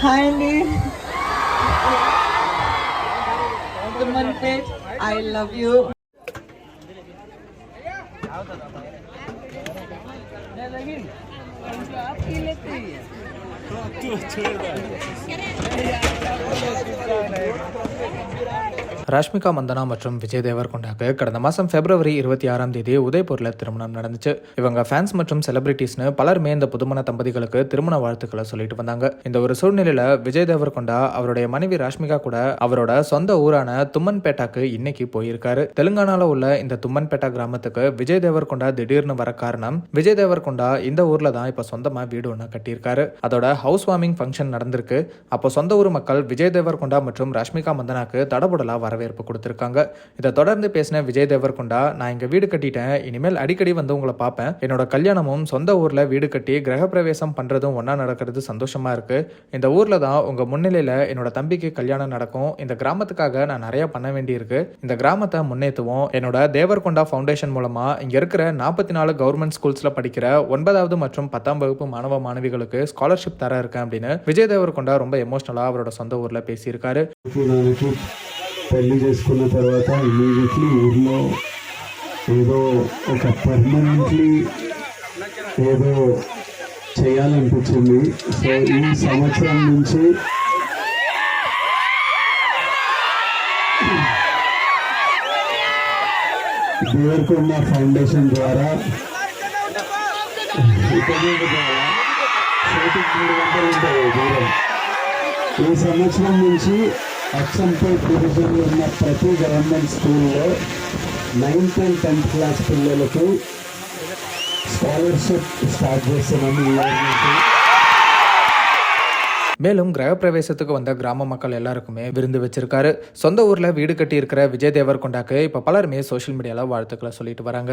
Hi, Andy. I love you. Rashmika Mandhana மற்றும் விஜய் தேவர்கொண்டாக்கு கடந்த மாதம் பிப்ரவரி 26ஆம் தேதி உதய்பூரில் திருமணம் நடந்துச்சு. இவங்க ஃபேன்ஸ் மற்றும் செலிபிரிட்டிஸ்னு பலருமே இந்த புதுமண தம்பதிகளுக்கு திருமண வாழ்த்துக்களை சொல்லிட்டு வந்தாங்க. இந்த ஒரு சூழ்நிலையில விஜய் தேவர்கொண்டா அவருடைய மனைவி ராஷ்மிகா கூட அவரோட சொந்த ஊரான தும்மன்பேட்டாக்கு இன்னைக்கு போயிருக்காரு. தெலுங்கானால உள்ள இந்த தும்மன்பேட்டா கிராமத்துக்கு விஜய் தேவர்கொண்டா திடீர்னு வர காரணம், விஜய் தேவர்கொண்டா இந்த ஊர்ல தான் இப்ப சொந்தமா வீடு ஒன்று கட்டியிருக்காரு. அதோட ஹவுஸ் வார்மிங் ஃபங்க்ஷன் நடந்திருக்கு. அப்போ சொந்த ஊர் மக்கள் விஜய் தேவர்கொண்டா மற்றும் ராஷ்மிகா மந்தனாக்கு தடபுடலா வரவேற்பு கொடுத்திருக்காங்க. இதை தொடர்ந்து பேசின விஜய் தேவர்கொண்டா, நான் இங்க வீடு கட்டிட்டேன், இனிமேல் அடிக்கடி வந்து உங்களை பார்ப்பேன். என்னோட கல்யாணமும் சொந்த ஊர்ல வீடு கட்டி கிரகப்பிரவேசம் பண்றதும் ஒன்னா நடக்கிறது சந்தோஷமா இருக்கு. இந்த ஊர்ல தான் உங்க முன்னிலையில என்னோட தம்பிக்கு கல்யாணம் நடக்கும். இந்த கிராமத்துக்காக நான் நிறைய பண்ண வேண்டி இருக்கு. இந்த கிராமத்தை முன்னேற்றுவோம். என்னோட தேவர்கொண்டா ஃபவுண்டேஷன் மூலமா இங்க இருக்கிற 44 கவர்மெண்ட் ஸ்கூல்ஸ்ல படிக்கிற 9வது மற்றும் 10ஆம் வகுப்பு மாணவ மாணவிகளுக்கு ஸ்காலர்ஷிப் தர இருக்கேன் அப்படின்னு விஜய் தேவர்கொண்டா ரொம்ப எமோஷனலா அவரோட சொந்த ஊர்ல பேசியிருக்காரு. పెళ్లి చేసుకున్న తర్వాత ఇమీడియట్లీ ఊర్లో ఏదో ఒక పర్మనెంట్లీ ఏదో చేయాలనిపించింది. సో ఈ సంవత్సరం నుంచి దేవరకొండ ఫౌండేషన్ ద్వారా 300 ఉంటుంది దూరం. ఈ సంవత్సరం నుంచి అచ్చంపేట్ డివిజన్లో ఉన్న ప్రతి గవర్నమెంట్ స్కూల్లో 9th and 10th క్లాస్ పిల్లలకు స్కాలర్షిప్ స్టార్ట్ చేస్తున్నాము. மேலும் கிரகப்பிரவேசத்துக்கு வந்த கிராம மக்கள் எல்லாருக்குமே விருந்து வச்சிருக்காரு. சொந்த ஊர்ல வீடு கட்டி இருக்கிற விஜய் தேவர்கொண்டாக்கு இப்ப பலருமே சோசியல் மீடியால வாழ்த்துக்களை சொல்லிட்டு வராங்க.